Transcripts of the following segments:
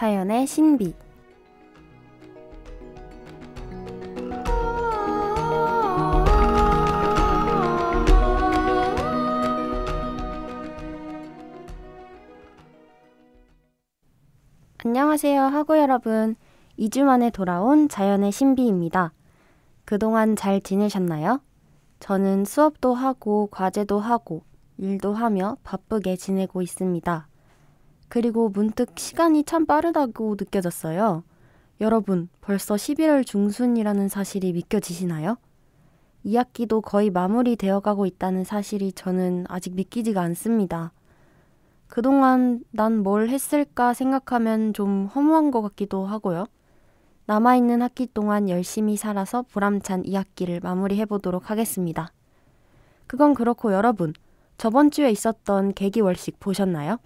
자연의 신비. 안녕하세요, 하구 여러분. 2주 만에 돌아온 자연의 신비입니다. 그동안 잘 지내셨나요? 저는 수업도 하고 과제도 하고 일도 하며 바쁘게 지내고 있습니다. 그리고 문득 시간이 참 빠르다고 느껴졌어요. 여러분, 벌써 11월 중순이라는 사실이 믿겨지시나요? 2학기도 거의 마무리되어 가고 있다는 사실이 저는 아직 믿기지가 않습니다. 그동안 난 뭘 했을까 생각하면 좀 허무한 것 같기도 하고요. 남아있는 학기 동안 열심히 살아서 보람찬 2학기를 마무리해보도록 하겠습니다. 그건 그렇고 여러분, 저번 주에 있었던 개기월식 보셨나요?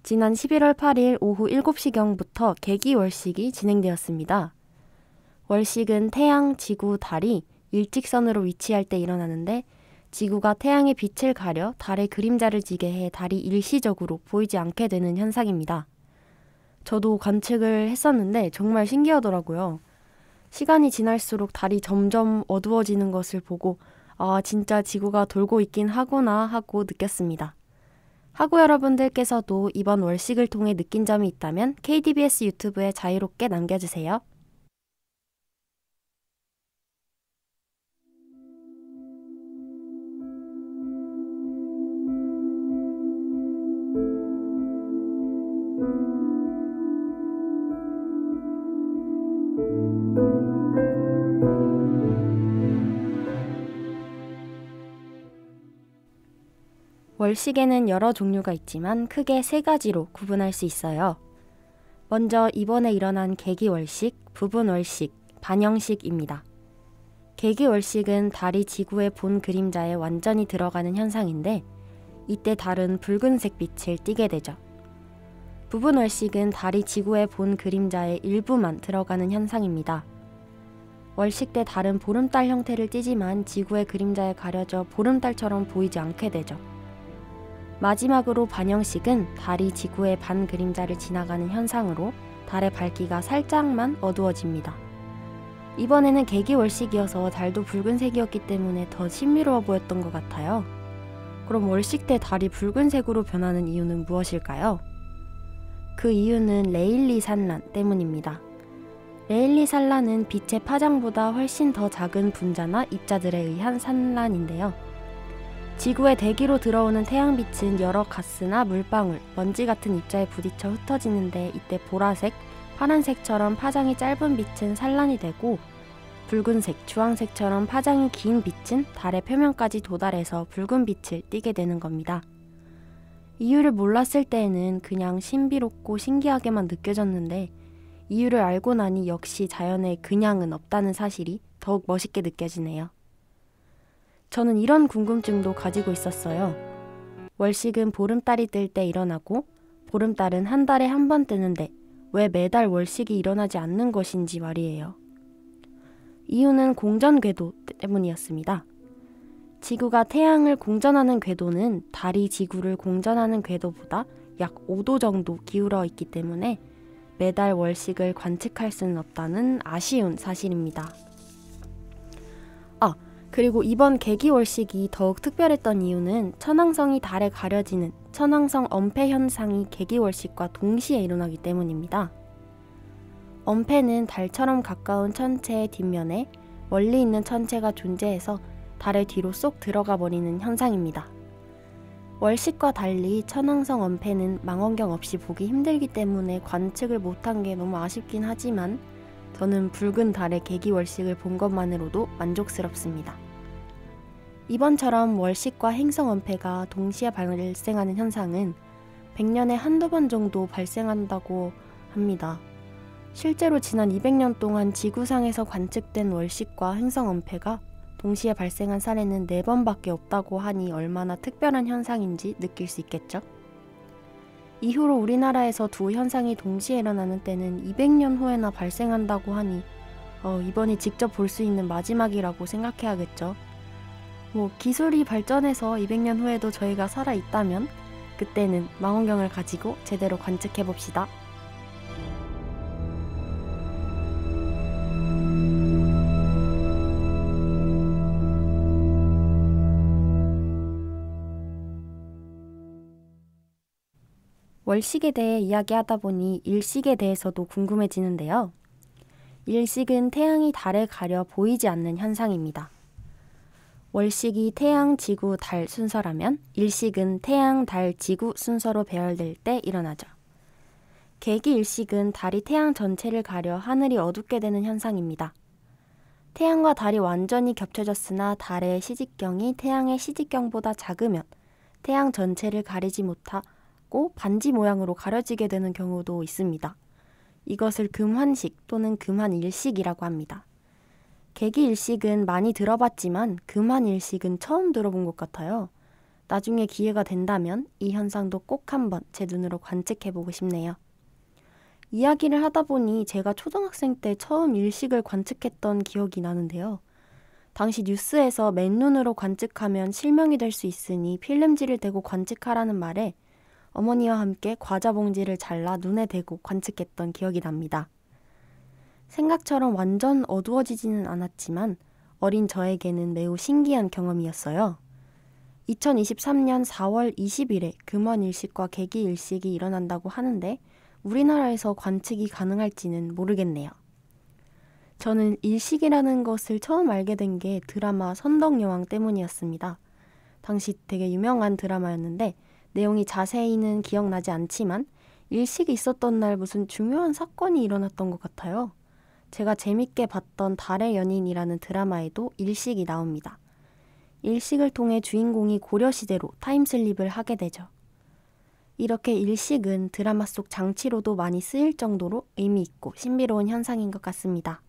지난 11월 8일 오후 7시경부터 개기월식이 진행되었습니다. 월식은 태양, 지구, 달이 일직선으로 위치할 때 일어나는데 지구가 태양의 빛을 가려 달의 그림자를 지게 해 달이 일시적으로 보이지 않게 되는 현상입니다. 저도 관측을 했었는데 정말 신기하더라고요. 시간이 지날수록 달이 점점 어두워지는 것을 보고 아, 진짜 지구가 돌고 있긴 하구나 하고 느꼈습니다. 하구 여러분들께서도 이번 월식을 통해 느낀 점이 있다면 KDBS 유튜브에 자유롭게 남겨주세요. 월식에는 여러 종류가 있지만 크게 3가지로 구분할 수 있어요. 먼저 이번에 일어난 개기월식, 부분월식, 반영식입니다. 개기월식은 달이 지구의 본 그림자에 완전히 들어가는 현상인데 이때 달은 붉은색 빛을 띠게 되죠. 부분월식은 달이 지구의 본 그림자의 일부만 들어가는 현상입니다. 월식 때 달은 보름달 형태를 띠지만 지구의 그림자에 가려져 보름달처럼 보이지 않게 되죠. 마지막으로 반영식은 달이 지구의 반 그림자를 지나가는 현상으로 달의 밝기가 살짝만 어두워집니다. 이번에는 개기월식이어서 달도 붉은색이었기 때문에 더 신비로워 보였던 것 같아요. 그럼 월식 때 달이 붉은색으로 변하는 이유는 무엇일까요? 그 이유는 레일리 산란 때문입니다. 레일리 산란은 빛의 파장보다 훨씬 더 작은 분자나 입자들에 의한 산란인데요. 지구의 대기로 들어오는 태양빛은 여러 가스나 물방울, 먼지 같은 입자에 부딪혀 흩어지는데 이때 보라색, 파란색처럼 파장이 짧은 빛은 산란이 되고 붉은색, 주황색처럼 파장이 긴 빛은 달의 표면까지 도달해서 붉은 빛을 띠게 되는 겁니다. 이유를 몰랐을 때에는 그냥 신비롭고 신기하게만 느껴졌는데 이유를 알고 나니 역시 자연에 그냥은 없다는 사실이 더욱 멋있게 느껴지네요. 저는 이런 궁금증도 가지고 있었어요. 월식은 보름달이 뜰 때 일어나고 보름달은 한 달에 한 번 뜨는데 왜 매달 월식이 일어나지 않는 것인지 말이에요. 이유는 공전 궤도 때문이었습니다. 지구가 태양을 공전하는 궤도는 달이 지구를 공전하는 궤도보다 약 5도 정도 기울어 있기 때문에 매달 월식을 관측할 수는 없다는 아쉬운 사실입니다. 그리고 이번 개기월식이 더욱 특별했던 이유는 천왕성이 달에 가려지는 천왕성 엄폐 현상이 개기월식과 동시에 일어나기 때문입니다. 엄폐는 달처럼 가까운 천체의 뒷면에 멀리 있는 천체가 존재해서 달의 뒤로 쏙 들어가 버리는 현상입니다. 월식과 달리 천왕성 엄폐는 망원경 없이 보기 힘들기 때문에 관측을 못한 게 너무 아쉽긴 하지만 저는 붉은 달의 개기월식을 본 것만으로도 만족스럽습니다. 이번처럼 월식과 행성 엄폐가 동시에 발생하는 현상은 100년에 한두 번 정도 발생한다고 합니다. 실제로 지난 200년 동안 지구상에서 관측된 월식과 행성 엄폐가 동시에 발생한 사례는 4번밖에 없다고 하니 얼마나 특별한 현상인지 느낄 수 있겠죠? 이후로 우리나라에서 두 현상이 동시에 일어나는 때는 200년 후에나 발생한다고 하니 이번이 직접 볼 수 있는 마지막이라고 생각해야겠죠. 기술이 발전해서 200년 후에도 저희가 살아있다면 그때는 망원경을 가지고 제대로 관측해봅시다. 월식에 대해 이야기하다 보니 일식에 대해서도 궁금해지는데요. 일식은 태양이 달에 가려 보이지 않는 현상입니다. 월식이 태양, 지구, 달 순서라면 일식은 태양, 달, 지구 순서로 배열될 때 일어나죠. 개기일식은 달이 태양 전체를 가려 하늘이 어둡게 되는 현상입니다. 태양과 달이 완전히 겹쳐졌으나 달의 시직경이 태양의 시직경보다 작으면 태양 전체를 가리지 못하고 반지 모양으로 가려지게 되는 경우도 있습니다. 이것을 금환식 또는 금환일식이라고 합니다. 개기일식은 많이 들어봤지만 금환일식은 처음 들어본 것 같아요. 나중에 기회가 된다면 이 현상도 꼭 한번 제 눈으로 관측해보고 싶네요. 이야기를 하다 보니 제가 초등학생 때 처음 일식을 관측했던 기억이 나는데요. 당시 뉴스에서 맨눈으로 관측하면 실명이 될 수 있으니 필름지를 대고 관측하라는 말에 어머니와 함께 과자 봉지를 잘라 눈에 대고 관측했던 기억이 납니다. 생각처럼 완전 어두워지지는 않았지만 어린 저에게는 매우 신기한 경험이었어요. 2023년 4월 20일에 금원일식과 개기일식이 일어난다고 하는데 우리나라에서 관측이 가능할지는 모르겠네요. 저는 일식이라는 것을 처음 알게 된 게 드라마 선덕여왕 때문이었습니다. 당시 되게 유명한 드라마였는데 내용이 자세히는 기억나지 않지만 일식이 있었던 날 무슨 중요한 사건이 일어났던 것 같아요. 제가 재밌게 봤던 달의 연인이라는 드라마에도 일식이 나옵니다. 일식을 통해 주인공이 고려시대로 타임슬립을 하게 되죠. 이렇게 일식은 드라마 속 장치로도 많이 쓰일 정도로 의미 있고 신비로운 현상인 것 같습니다.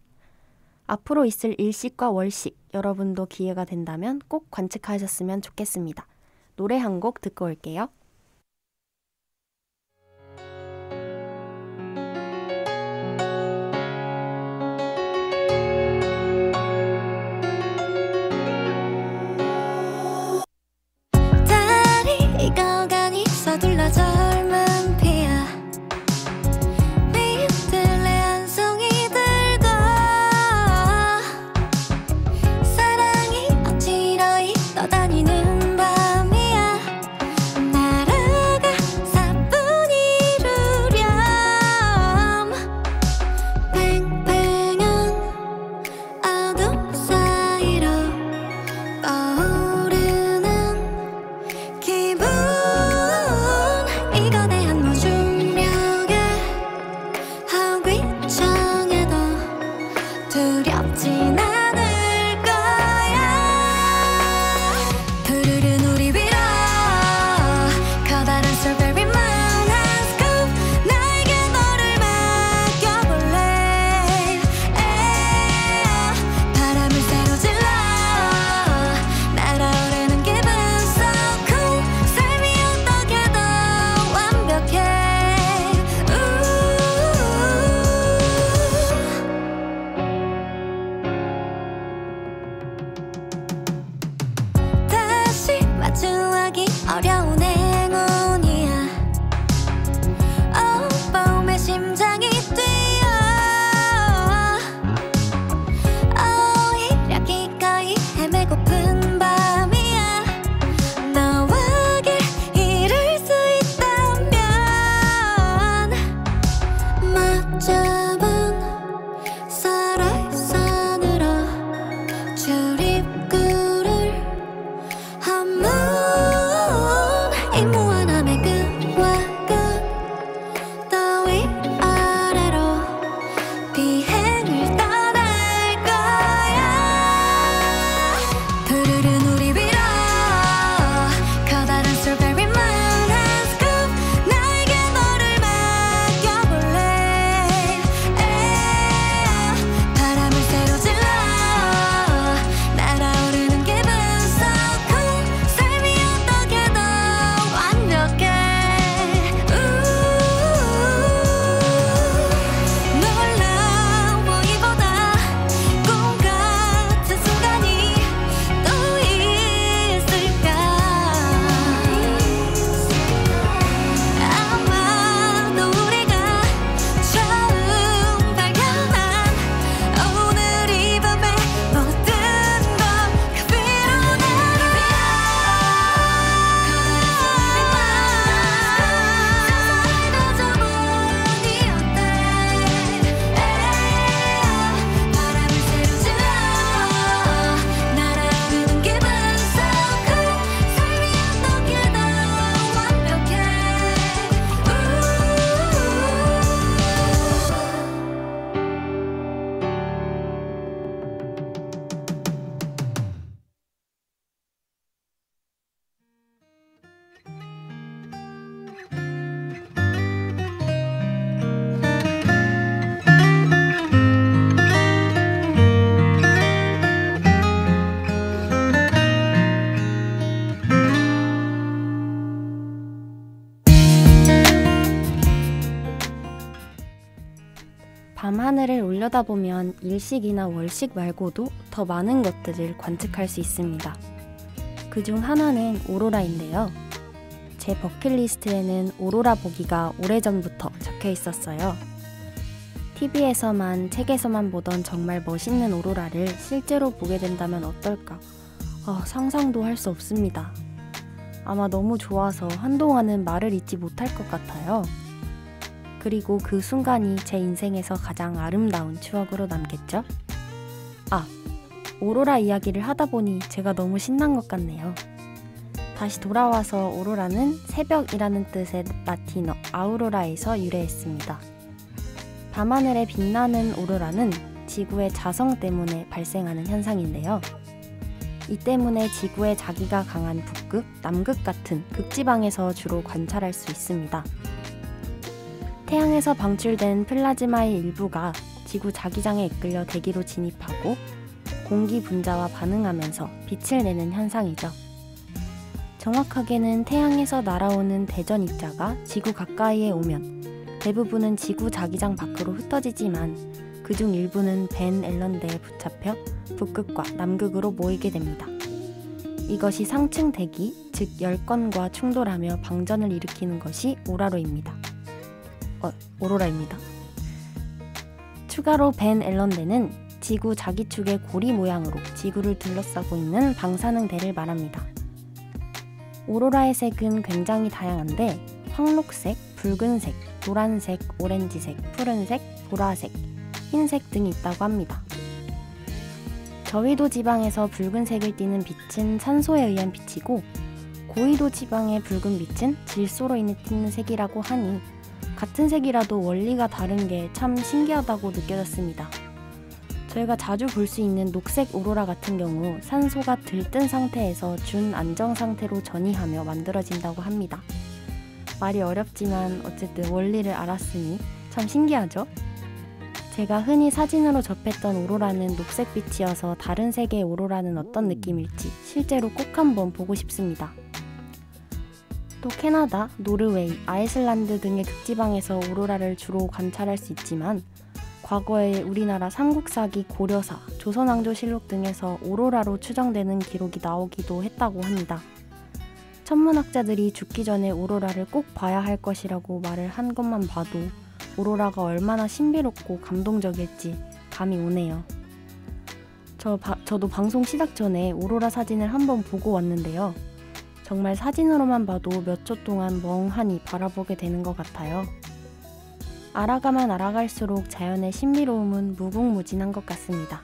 앞으로 있을 일식과 월식, 여러분도 기회가 된다면 꼭 관측하셨으면 좋겠습니다. 노래 한 곡 듣고 올게요. 달이 익어가니 서둘러 젊은 피야 비틀레 한 송이 들고 사랑이 어지러이 떠다니는 밤이야 나 밤하늘을 올려다보면 일식이나 월식 말고도 더 많은 것들을 관측할 수 있습니다. 그중 하나는 오로라인데요. 제 버킷리스트에는 오로라 보기가 오래전부터 적혀 있었어요. TV에서만, 책에서만 보던 정말 멋있는 오로라를 실제로 보게 된다면 어떨까? 상상도 할 수 없습니다. 아마 너무 좋아서 한동안은 말을 잇지 못할 것 같아요. 그리고 그 순간이 제 인생에서 가장 아름다운 추억으로 남겠죠? 오로라 이야기를 하다 보니 제가 너무 신난 것 같네요. 다시 돌아와서 오로라는 새벽이라는 뜻의 라틴어 아우로라에서 유래했습니다. 밤하늘에 빛나는 오로라는 지구의 자성 때문에 발생하는 현상인데요. 이 때문에 지구의 자기가 강한 북극, 남극 같은 극지방에서 주로 관찰할 수 있습니다. 태양에서 방출된 플라즈마의 일부가 지구 자기장에 이끌려 대기로 진입하고 공기 분자와 반응하면서 빛을 내는 현상이죠. 정확하게는 태양에서 날아오는 대전 입자가 지구 가까이에 오면 대부분은 지구 자기장 밖으로 흩어지지만 그중 일부는 벤 앨런대에 붙잡혀 북극과 남극으로 모이게 됩니다. 이것이 상층 대기, 즉 열권과 충돌하며 방전을 일으키는 것이 오로라입니다. 추가로 벤 앨런대는 지구 자기축의 고리 모양으로 지구를 둘러싸고 있는 방사능대를 말합니다. 오로라의 색은 굉장히 다양한데 황록색, 붉은색, 노란색, 오렌지색, 푸른색, 보라색, 흰색 등이 있다고 합니다. 저위도 지방에서 붉은색을 띠는 빛은 산소에 의한 빛이고 고위도 지방의 붉은 빛은 질소로 인해 띠는 색이라고 하니 같은 색이라도 원리가 다른 게 참 신기하다고 느껴졌습니다. 저희가 자주 볼 수 있는 녹색 오로라 같은 경우 산소가 들뜬 상태에서 준안정 상태로 전이하며 만들어진다고 합니다. 말이 어렵지만 어쨌든 원리를 알았으니 참 신기하죠? 제가 흔히 사진으로 접했던 오로라는 녹색빛이어서 다른 색의 오로라는 어떤 느낌일지 실제로 꼭 한번 보고 싶습니다. 또 캐나다, 노르웨이, 아이슬란드 등의 극지방에서 오로라를 주로 관찰할 수 있지만 과거에 우리나라 삼국사기 고려사, 조선왕조실록 등에서 오로라로 추정되는 기록이 나오기도 했다고 합니다. 천문학자들이 죽기 전에 오로라를 꼭 봐야 할 것이라고 말을 한 것만 봐도 오로라가 얼마나 신비롭고 감동적일지 감이 오네요. 저도 방송 시작 전에 오로라 사진을 한번 보고 왔는데요. 정말 사진으로만 봐도 몇 초 동안 멍하니 바라보게 되는 것 같아요. 알아가면 알아갈수록 자연의 신비로움은 무궁무진한 것 같습니다.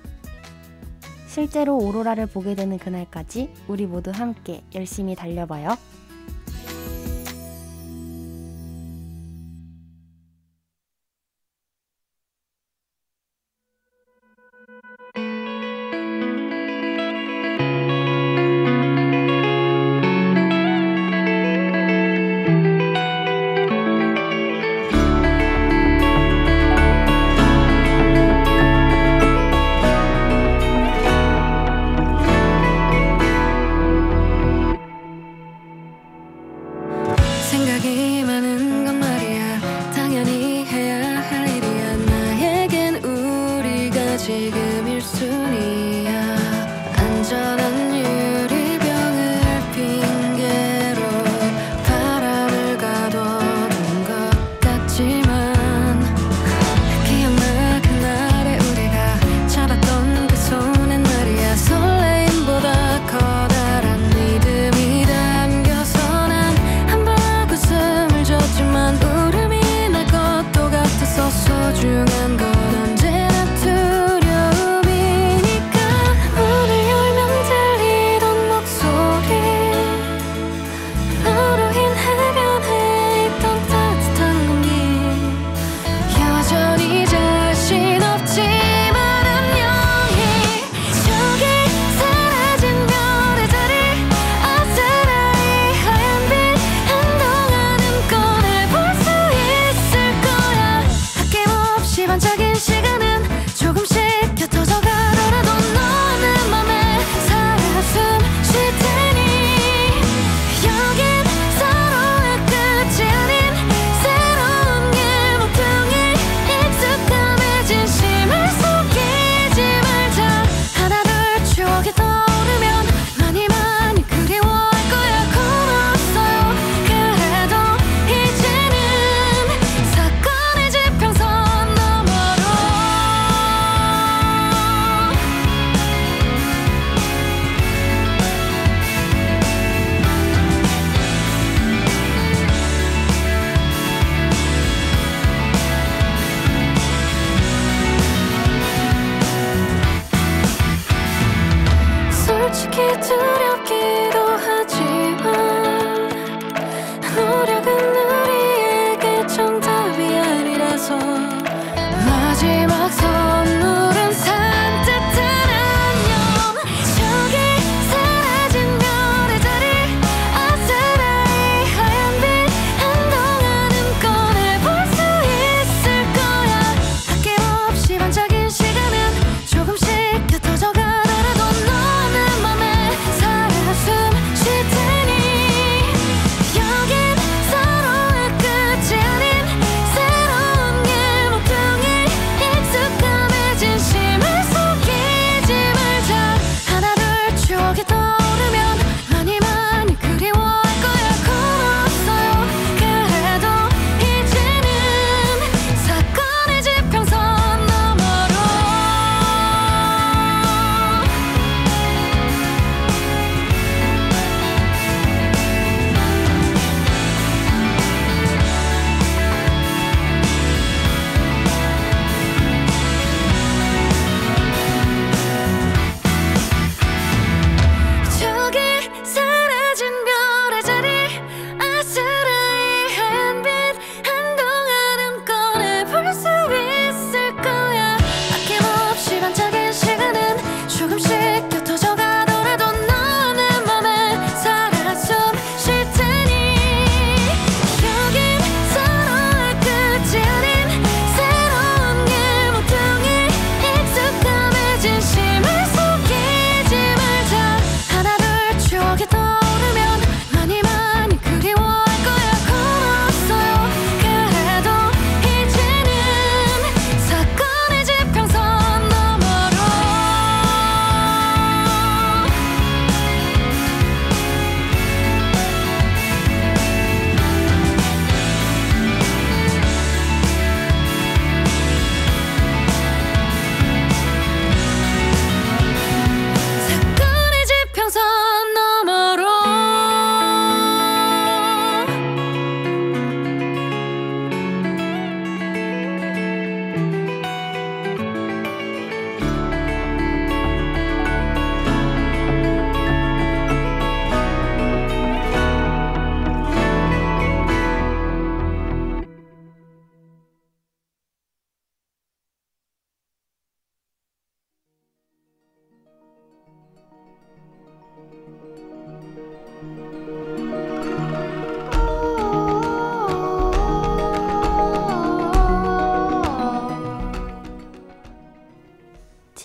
실제로 오로라를 보게 되는 그날까지 우리 모두 함께 열심히 달려봐요. 생각이 많은 건 말이야 당연히 해야 할 일이야 나에겐 우리가 지금 1순위야 안전한 유리병을 핑계로 바람을 가둬둔 것 같지만 기억나 그날의 우리가 잡았던 그 손엔 말이야 설레임보다 커다란 믿음이 담겨서 난 웃음을 줬지만 울음이 날 것도 같아서 소중한 건 언제나 두려움이니까 문을 열면 들리던 목소리 너로 인해 변해 있던 따뜻한 공기 여전히 자신 없지만 안녕히 저기 사라진 별의 자리 아스라이 하얀 빛 반짝인 시간은 조금씩 곁어져 가더라도 너는 맘에 살아 숨쉴 테니 여긴 서로의 끝이 아닌 새로운 길 모퉁이 익숙함에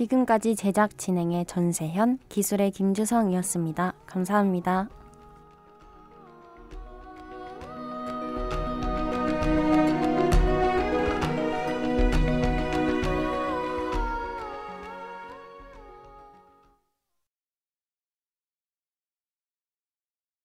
지금까지 제작 진행의 전세현, 기술의 김주성이었습니다. 감사합니다.